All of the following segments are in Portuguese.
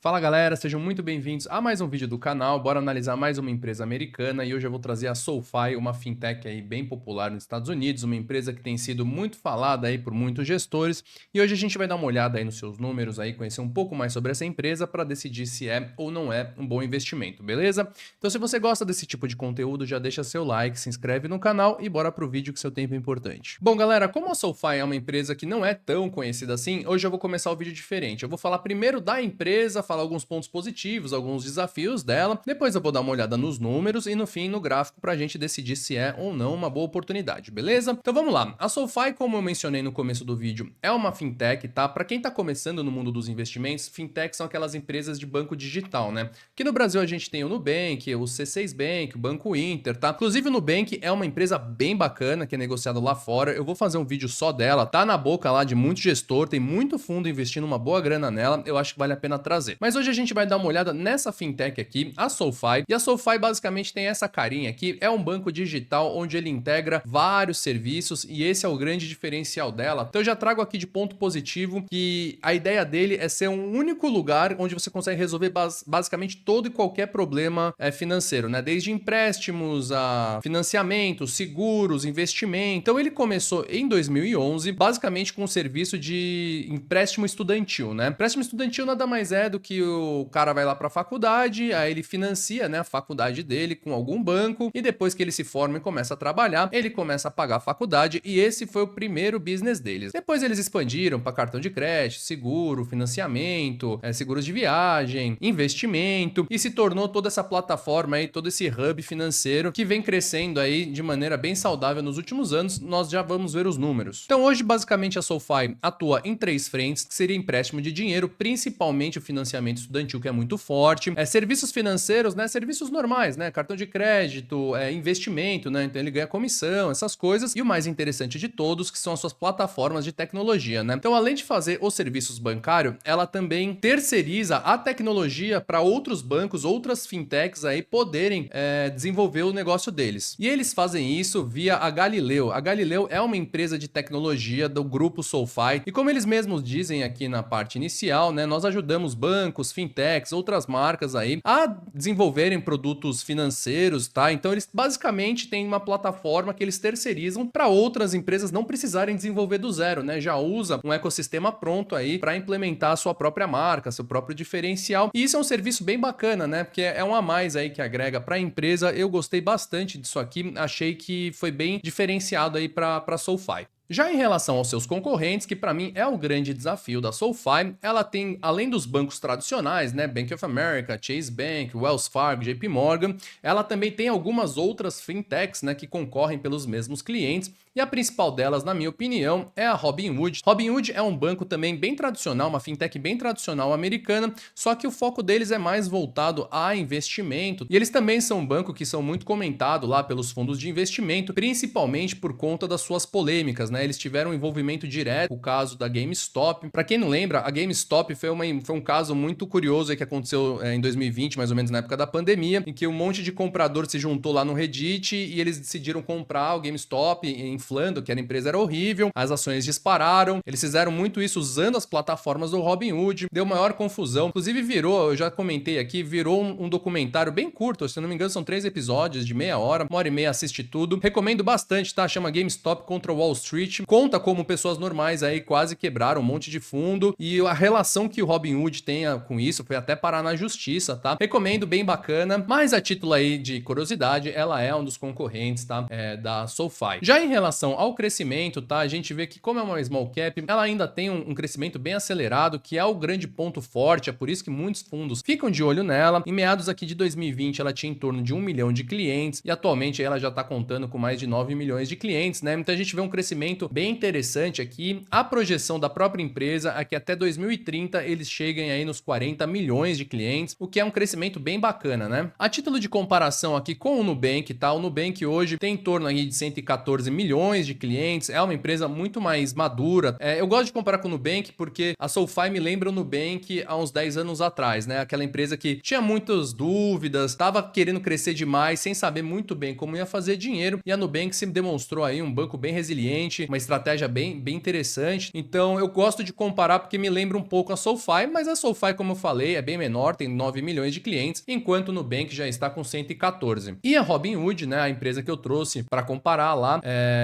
Fala galera, sejam muito bem-vindos a mais um vídeo do canal. Bora analisar mais uma empresa americana e hoje eu vou trazer a SoFi, uma fintech aí bem popular nos Estados Unidos, uma empresa que tem sido muito falada aí por muitos gestores e hoje a gente vai dar uma olhada aí nos seus números aí, conhecer um pouco mais sobre essa empresa para decidir se é ou não é um bom investimento, beleza? Então se você gosta desse tipo de conteúdo, já deixa seu like, se inscreve no canal e bora pro vídeo que seu tempo é importante. Bom galera, como a SoFi é uma empresa que não é tão conhecida assim, hoje eu vou começar o vídeo diferente. Eu vou falar primeiro da empresa, falar alguns pontos positivos, alguns desafios dela, depois eu vou dar uma olhada nos números e no fim no gráfico para a gente decidir se é ou não uma boa oportunidade, beleza? Então vamos lá. A SoFi, como eu mencionei no começo do vídeo, é uma fintech, tá? Para quem tá começando no mundo dos investimentos, fintech são aquelas empresas de banco digital, né? Aqui no Brasil a gente tem o Nubank, o C6 Bank, o Banco Inter, tá? Inclusive o Nubank é uma empresa bem bacana que é negociada lá fora. Eu vou fazer um vídeo só dela, tá na boca lá de muito gestor, tem muito fundo investindo uma boa grana nela, eu acho que vale a pena trazer. Mas hoje a gente vai dar uma olhada nessa fintech aqui, a SoFi, e a SoFi basicamente tem essa carinha aqui, é um banco digital onde ele integra vários serviços e esse é o grande diferencial dela. Então eu já trago aqui de ponto positivo que a ideia dele é ser um único lugar onde você consegue resolver basicamente todo e qualquer problema financeiro, né? Desde empréstimos a financiamentos, seguros, investimento. Então ele começou em 2011, basicamente com um serviço de empréstimo estudantil, né? Empréstimo estudantil nada mais é do que o cara vai lá para a faculdade, aí ele financia, né, a faculdade dele com algum banco e depois que ele se forma e começa a trabalhar, ele começa a pagar a faculdade e esse foi o primeiro business deles. Depois eles expandiram para cartão de crédito, seguro, financiamento, seguros de viagem, investimento e se tornou toda essa plataforma aí, todo esse hub financeiro que vem crescendo aí de maneira bem saudável nos últimos anos. Nós já vamos ver os números. Então hoje basicamente a SoFi atua em três frentes, que seria empréstimo de dinheiro, principalmente o financiamento estudantil que é muito forte, serviços financeiros, né, serviços normais, né, cartão de crédito, investimento, né, então ele ganha comissão, essas coisas, e o mais interessante de todos, que são as suas plataformas de tecnologia, né, então além de fazer os serviços bancários, ela também terceiriza a tecnologia para outros bancos, outras fintechs aí poderem desenvolver o negócio deles, e eles fazem isso via a Galileo. A Galileo é uma empresa de tecnologia do grupo SoFi, e como eles mesmos dizem aqui na parte inicial, né, nós ajudamos bancos, fintechs, outras marcas aí a desenvolverem produtos financeiros, tá? Então eles basicamente têm uma plataforma que eles terceirizam para outras empresas não precisarem desenvolver do zero, né? Já usa um ecossistema pronto aí para implementar a sua própria marca, seu próprio diferencial. E isso é um serviço bem bacana, né? Porque é um a mais aí que agrega para a empresa. Eu gostei bastante disso aqui, achei que foi bem diferenciado aí para SoFi. Já em relação aos seus concorrentes, que para mim é o grande desafio da SoFi, ela tem, além dos bancos tradicionais, né, Bank of America, Chase Bank, Wells Fargo, JP Morgan, ela também tem algumas outras fintechs, né, que concorrem pelos mesmos clientes, e a principal delas, na minha opinião, é a Robinhood. Robinhood é um banco também bem tradicional, uma fintech bem tradicional americana, só que o foco deles é mais voltado a investimento, e eles também são um banco que são muito comentado lá pelos fundos de investimento, principalmente por conta das suas polêmicas, né? Eles tiveram um envolvimento direto com o caso da GameStop. Para quem não lembra, a GameStop foi um caso muito curioso aí que aconteceu em 2020, mais ou menos na época da pandemia, em que um monte de comprador se juntou lá no Reddit e eles decidiram comprar o GameStop, inflando que a empresa era horrível, as ações dispararam. Eles fizeram muito isso usando as plataformas do Robinhood, deu maior confusão. Inclusive virou, eu já comentei aqui, virou um documentário bem curto, se não me engano são 3 episódios de meia hora, 1h30 assiste tudo. Recomendo bastante, tá? Chama GameStop contra Wall Street. Conta como pessoas normais aí quase quebraram um monte de fundo e a relação que o Robinhood tenha com isso foi até parar na justiça, tá? Recomendo, bem bacana, mas a título aí de curiosidade, ela é um dos concorrentes, tá? Da SoFi. Já em relação ao crescimento, tá? A gente vê que como é uma small cap, ela ainda tem um crescimento bem acelerado, que é o grande ponto forte, é por isso que muitos fundos ficam de olho nela. Em meados aqui de 2020, ela tinha em torno de 1 milhão de clientes e atualmente ela já tá contando com mais de 9 milhões de clientes, né? Então a gente vê um crescimento bem interessante aqui. A projeção da própria empresa é que até 2030 eles cheguem aí nos 40 milhões de clientes, o que é um crescimento bem bacana, né? A título de comparação aqui com o Nubank, tá? O Nubank hoje tem em torno aí de 114 milhões de clientes, é uma empresa muito mais madura. Eu gosto de comparar com o Nubank porque a SoFi me lembra o Nubank há uns 10 anos atrás, né? Aquela empresa que tinha muitas dúvidas, estava querendo crescer demais, sem saber muito bem como ia fazer dinheiro, e a Nubank se demonstrou aí um banco bem resiliente, uma estratégia bem interessante. Então eu gosto de comparar porque me lembra um pouco a SoFi, mas a SoFi, como eu falei, é bem menor, tem 9 milhões de clientes, enquanto o Nubank já está com 114. E a Robinhood, né, a empresa que eu trouxe para comparar lá,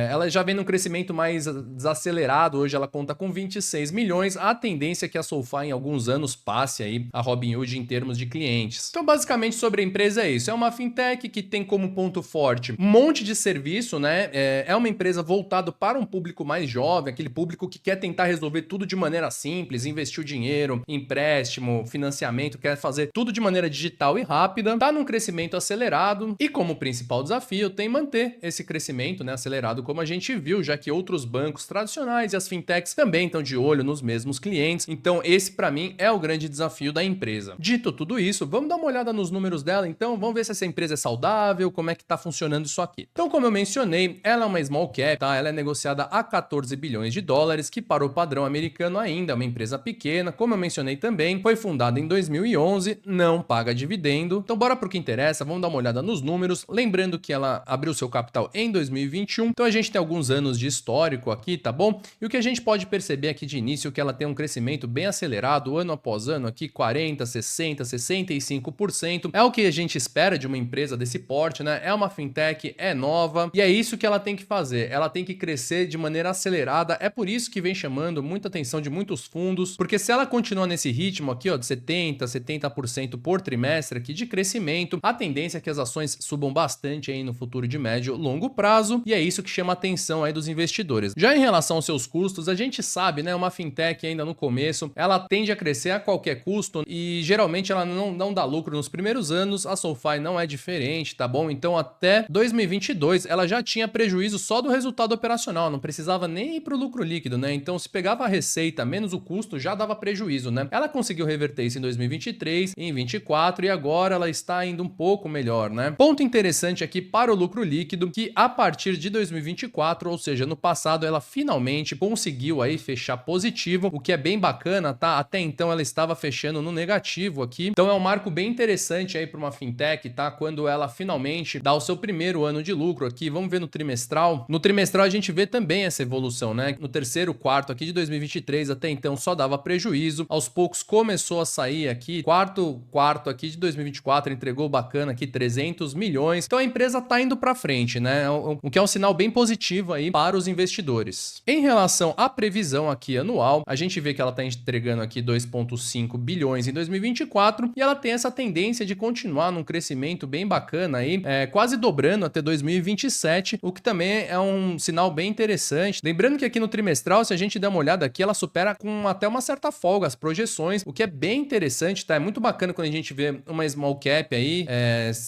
ela já vem num crescimento mais desacelerado, hoje ela conta com 26 milhões, a tendência é que a SoFi em alguns anos passe aí a Robinhood em termos de clientes. Então basicamente sobre a empresa é isso, é uma fintech que tem como ponto forte um monte de serviço, né, é uma empresa voltada para um público mais jovem, aquele público que quer tentar resolver tudo de maneira simples, investir o dinheiro, empréstimo, financiamento, quer fazer tudo de maneira digital e rápida, tá num crescimento acelerado e como principal desafio tem manter esse crescimento, né, acelerado como a gente viu, já que outros bancos tradicionais e as fintechs também estão de olho nos mesmos clientes. Então esse para mim é o grande desafio da empresa. Dito tudo isso, vamos dar uma olhada nos números dela, então vamos ver se essa empresa é saudável, como é que tá funcionando isso aqui. Então, como eu mencionei, ela é uma small cap, tá? Ela é negociada a 14 bilhões de dólares, que para o padrão americano ainda é uma empresa pequena. Como eu mencionei também, foi fundada em 2011, não paga dividendo. Então, bora pro que interessa, vamos dar uma olhada nos números. Lembrando que ela abriu seu capital em 2021, então a gente tem alguns anos de histórico aqui, tá bom? E o que a gente pode perceber aqui de início é que ela tem um crescimento bem acelerado, ano após ano, aqui 40, 60, 65%. É o que a gente espera de uma empresa desse porte, né? É uma fintech, é nova, e é isso que ela tem que fazer. Ela tem que crescer de maneira acelerada. É por isso que vem chamando muita atenção de muitos fundos, porque se ela continuar nesse ritmo aqui, ó, de 70, 70% por trimestre aqui de crescimento, a tendência é que as ações subam bastante aí no futuro de médio e longo prazo, e é isso que chama a atenção aí dos investidores. Já em relação aos seus custos, a gente sabe, né, uma fintech ainda no começo, ela tende a crescer a qualquer custo e geralmente ela não dá lucro nos primeiros anos. A SoFi não é diferente, tá bom? Então até 2022 ela já tinha prejuízo só do resultado operacional, não precisava nem ir para o lucro líquido, né? Então se pegava a receita menos o custo já dava prejuízo, né? Ela conseguiu reverter isso em 2023, em 2024 e agora ela está indo um pouco melhor, né? Ponto interessante aqui para o lucro líquido, que a partir de 2024, ou seja, no passado ela finalmente conseguiu aí fechar positivo, o que é bem bacana, tá? Até então ela estava fechando no negativo aqui, então é um marco bem interessante aí para uma fintech, tá? Quando ela finalmente dá o seu primeiro ano de lucro aqui. Vamos ver no trimestral. No trimestral a gente vê também essa evolução, né? No terceiro quarto aqui de 2023 até então só dava prejuízo, aos poucos começou a sair aqui, quarto aqui de 2024 entregou bacana aqui 300 milhões, então a empresa tá indo para frente, né? O que é um sinal bem positivo aí para os investidores. Em relação à previsão aqui anual, a gente vê que ela tá entregando aqui 2,5 bilhões em 2024 e ela tem essa tendência de continuar num crescimento bem bacana aí, quase dobrando até 2027, o que também é um sinal bem interessante. Lembrando que aqui no trimestral, se a gente der uma olhada aqui, ela supera com até uma certa folga as projeções, o que é bem interessante, tá? É muito bacana quando a gente vê uma small cap aí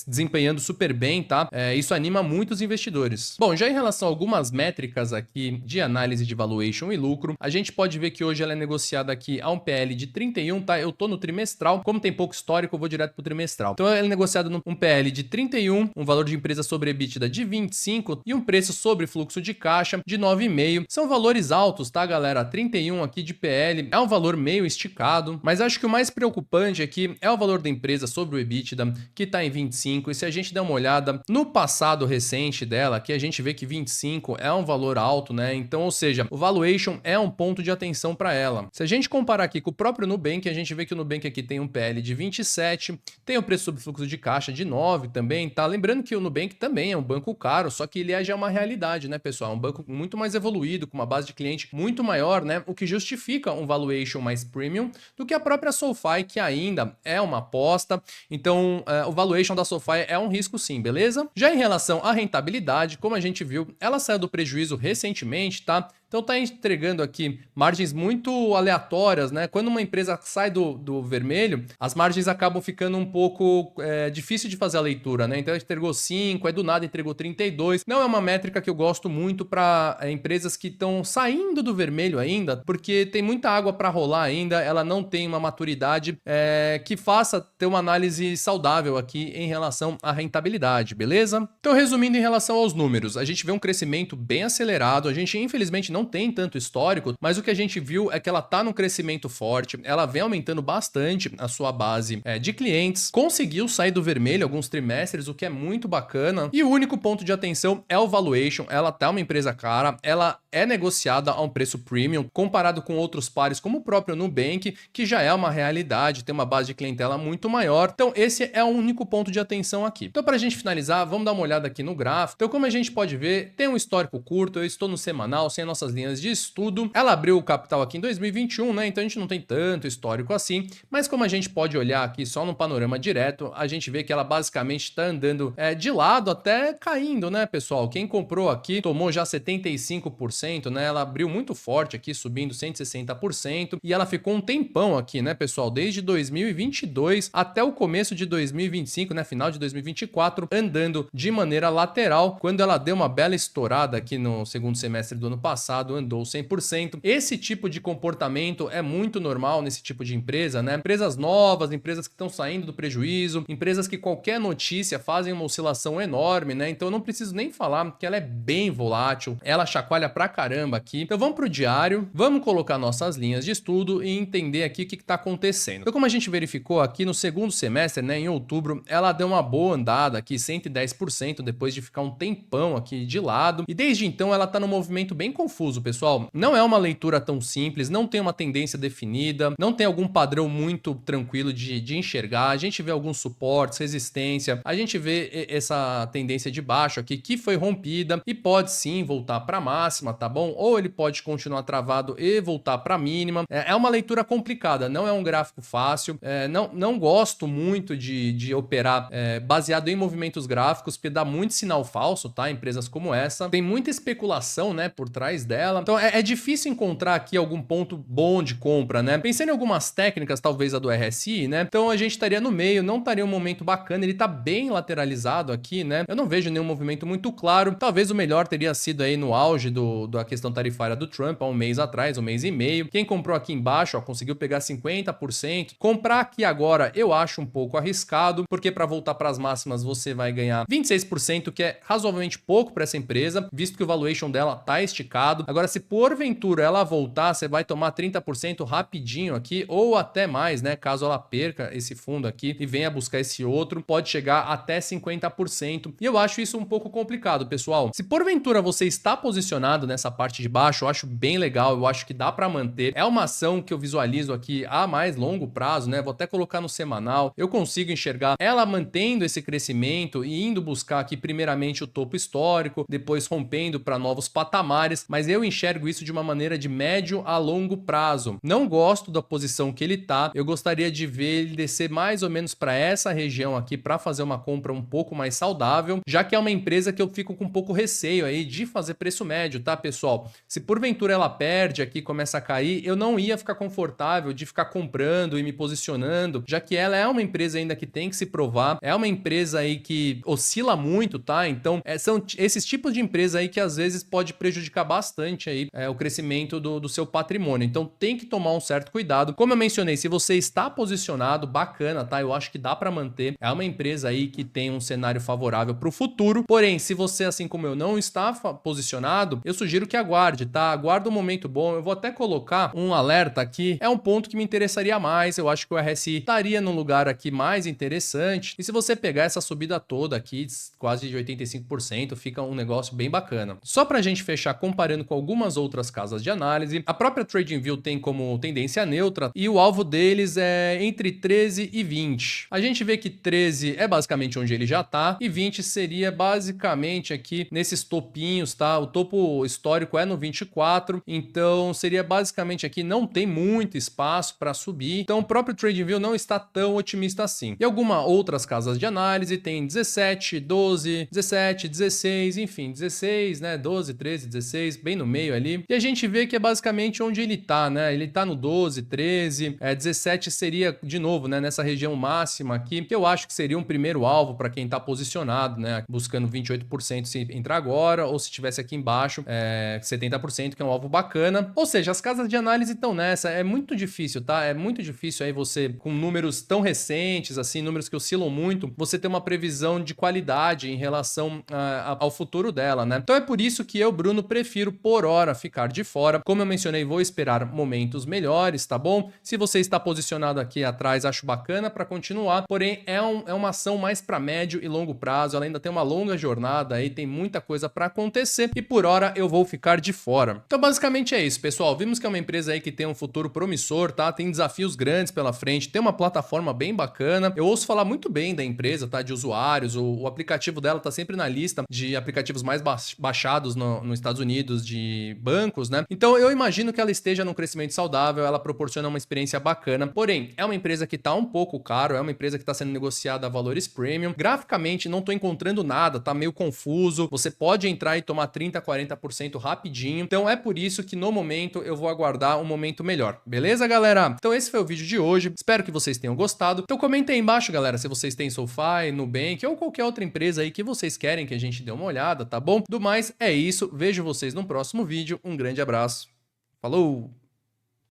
desempenhando super bem, tá? Isso anima muito os investidores. Bom, já em relação a algumas métricas aqui de análise de valuation e lucro, a gente pode ver que hoje ela é negociada aqui a um PL de 31, tá? Eu tô no trimestral, como tem pouco histórico, eu vou direto pro trimestral. Então ela é negociada num PL de 31, um valor de empresa sobre EBITDA de 25 e um preço sobre fluxo de caixa de 9,5. São valores altos, tá, galera? 31 aqui de PL é um valor meio esticado, mas acho que o mais preocupante aqui é o valor da empresa sobre o EBITDA, que tá em 25, e se a gente der uma olhada no passado recente dela, aqui a gente vê que 25 é um valor alto, né? Então, ou seja, o valuation é um ponto de atenção para ela. Se a gente comparar aqui com o próprio Nubank, a gente vê que o Nubank aqui tem um PL de 27, tem o preço sobre fluxo de caixa de 9 também, tá? Lembrando que o Nubank também é um banco caro, só que ele já é uma realidade, né, pessoal? É um banco muito mais evoluído, com uma base de cliente muito maior, né? O que justifica um valuation mais premium do que a própria SoFi, que ainda é uma aposta. Então, o valuation da SoFi é um risco sim, beleza? Já em relação à rentabilidade, como a gente viu, ela saiu do prejuízo recentemente, tá? Então tá entregando aqui margens muito aleatórias, né? Quando uma empresa sai do vermelho, as margens acabam ficando um pouco difícil de fazer a leitura, né? Então entregou 5, aí do nada entregou 32. Não é uma métrica que eu gosto muito para empresas que estão saindo do vermelho ainda, porque tem muita água para rolar ainda, ela não tem uma maturidade que faça ter uma análise saudável aqui em relação à rentabilidade, beleza? Então resumindo em relação aos números, a gente vê um crescimento bem acelerado, a gente infelizmente não tem tanto histórico, mas o que a gente viu é que ela tá num crescimento forte, ela vem aumentando bastante a sua base de clientes, conseguiu sair do vermelho alguns trimestres, o que é muito bacana, e o único ponto de atenção é o valuation. Ela tá uma empresa cara, ela é negociada a um preço premium, comparado com outros pares como o próprio Nubank, que já é uma realidade, tem uma base de clientela muito maior. Então esse é o único ponto de atenção aqui. Então para a gente finalizar, vamos dar uma olhada aqui no gráfico. Então como a gente pode ver, tem um histórico curto, eu estou no semanal, sem nossas linhas de estudo. Ela abriu o capital aqui em 2021, né? Então a gente não tem tanto histórico assim, mas como a gente pode olhar aqui só no panorama direto, a gente vê que ela basicamente está andando de lado até caindo, né, pessoal? Quem comprou aqui tomou já 75%, né? Ela abriu muito forte aqui, subindo 160%, e ela ficou um tempão aqui, né, pessoal? Desde 2022 até o começo de 2025, né, final de 2024, andando de maneira lateral. Quando ela deu uma bela estourada aqui no segundo semestre do ano passado, andou 100%. Esse tipo de comportamento é muito normal nesse tipo de empresa, né? Empresas novas, empresas que estão saindo do prejuízo, empresas que qualquer notícia fazem uma oscilação enorme, né? Então eu não preciso nem falar que ela é bem volátil, ela chacoalha pra caramba aqui. Então vamos pro diário, vamos colocar nossas linhas de estudo e entender aqui o que está acontecendo. Então como a gente verificou aqui no segundo semestre, né, em outubro, ela deu uma boa andada aqui, 110%, depois de ficar um tempão aqui de lado, e desde então ela tá num movimento bem confuso, pessoal. Não é uma leitura tão simples, não tem uma tendência definida, não tem algum padrão muito tranquilo de enxergar. A gente vê alguns suportes, resistência, a gente vê essa tendência de baixo aqui que foi rompida e pode sim voltar para máxima, tá bom? Ou ele pode continuar travado e voltar para mínima. É uma leitura complicada, não é um gráfico fácil. Não gosto muito de operar baseado em movimentos gráficos, porque dá muito sinal falso, tá? Empresas como essa tem muita especulação, né, por trás dela. Então é difícil encontrar aqui algum ponto bom de compra, né? Pensando em algumas técnicas, talvez a do RSI, né? Então a gente estaria no meio, não estaria um momento bacana, ele tá bem lateralizado aqui, né? Eu não vejo nenhum movimento muito claro. Talvez o melhor teria sido aí no auge da questão tarifária do Trump, há um mês atrás, um mês e meio. Quem comprou aqui embaixo, ó, conseguiu pegar 50%. Comprar aqui agora eu acho um pouco arriscado, porque para voltar para as máximas você vai ganhar 26%, que é razoavelmente pouco para essa empresa, visto que o valuation dela tá esticado. Agora, se porventura ela voltar, você vai tomar 30% rapidinho aqui, ou até mais, né? Caso ela perca esse fundo aqui e venha buscar esse outro, pode chegar até 50%. E eu acho isso um pouco complicado, pessoal. Se porventura você está posicionado nessa parte de baixo, eu acho bem legal, eu acho que dá para manter. É uma ação que eu visualizo aqui a mais longo prazo, né? Vou até colocar no semanal. Eu consigo enxergar ela mantendo esse crescimento e indo buscar aqui primeiramente o topo histórico, depois rompendo para novos patamares, mas eu enxergo isso de uma maneira de médio a longo prazo. Não gosto da posição que ele tá. Eu gostaria de ver ele descer mais ou menos para essa região aqui para fazer uma compra um pouco mais saudável, já que é uma empresa que eu fico com um pouco receio aí de fazer preço médio, tá, pessoal? Se porventura ela perde aqui, começa a cair, eu não ia ficar confortável de ficar comprando e me posicionando, já que ela é uma empresa ainda que tem que se provar, é uma empresa aí que oscila muito, tá? Então, são esses tipos de empresa aí que às vezes pode prejudicar bastante aí o crescimento do seu patrimônio. Então, tem que tomar um certo cuidado. Como eu mencionei, se você está posicionado, bacana, tá? Eu acho que dá para manter. É uma empresa aí que tem um cenário favorável para o futuro. Porém, se você, assim como eu, não está posicionado, eu sugiro que aguarde, tá? Aguarda um momento bom. Eu vou até colocar um alerta aqui. É um ponto que me interessaria mais. Eu acho que o RSI estaria num lugar aqui mais interessante. E se você pegar essa subida toda aqui, quase de 85%, fica um negócio bem bacana. Só para a gente fechar comparando com algumas outras casas de análise, a própria TradingView tem como tendência neutra e o alvo deles é entre 13 e 20. A gente vê que 13 é basicamente onde ele já tá e 20 seria basicamente aqui nesses topinhos, tá? O topo histórico é no 24, então seria basicamente aqui, não tem muito espaço para subir. Então o próprio TradingView não está tão otimista assim. E algumas outras casas de análise tem 17, 12, 17, 16, enfim, 16, né, 12, 13, 16, bem no meio ali. E a gente vê que é basicamente onde ele tá, né? Ele tá no 12, 13, 17 seria de novo, né, nessa região máxima aqui, que eu acho que seria um primeiro alvo para quem tá posicionado, né, buscando 28% se entrar agora, ou se tivesse aqui embaixo, 70%, que é um alvo bacana. Ou seja, as casas de análise estão nessa, é muito difícil, tá? É muito difícil aí você, com números tão recentes, assim, números que oscilam muito, você ter uma previsão de qualidade em relação ao futuro dela, né? Então é por isso que eu, Bruno, prefiro por hora ficar de fora. Como eu mencionei, vou esperar momentos melhores, tá bom? Se você está posicionado aqui atrás, acho bacana para continuar, porém é uma ação mais para médio e longo prazo, ela ainda tem uma longa jornada aí, tem muita coisa para acontecer e por hora eu vou vou ficar de fora. Então basicamente é isso, pessoal. Vimos que é uma empresa aí que tem um futuro promissor, tá? Tem desafios grandes pela frente, tem uma plataforma bem bacana. Eu ouço falar muito bem da empresa, tá? De usuários, o aplicativo dela tá sempre na lista de aplicativos mais baixados nos Estados Unidos de bancos, né? Então eu imagino que ela esteja num crescimento saudável, ela proporciona uma experiência bacana. Porém, é uma empresa que tá um pouco caro, é uma empresa que tá sendo negociada a valores premium. Graficamente não tô encontrando nada, tá meio confuso. Você pode entrar e tomar 30, 40% rapidinho. Então é por isso que no momento eu vou aguardar um momento melhor. Beleza, galera? Então esse foi o vídeo de hoje. Espero que vocês tenham gostado. Então comenta aí embaixo, galera, se vocês têm SoFi, Nubank ou qualquer outra empresa aí que vocês querem que a gente dê uma olhada, tá bom? Do mais, é isso. Vejo vocês no próximo vídeo. Um grande abraço. Falou!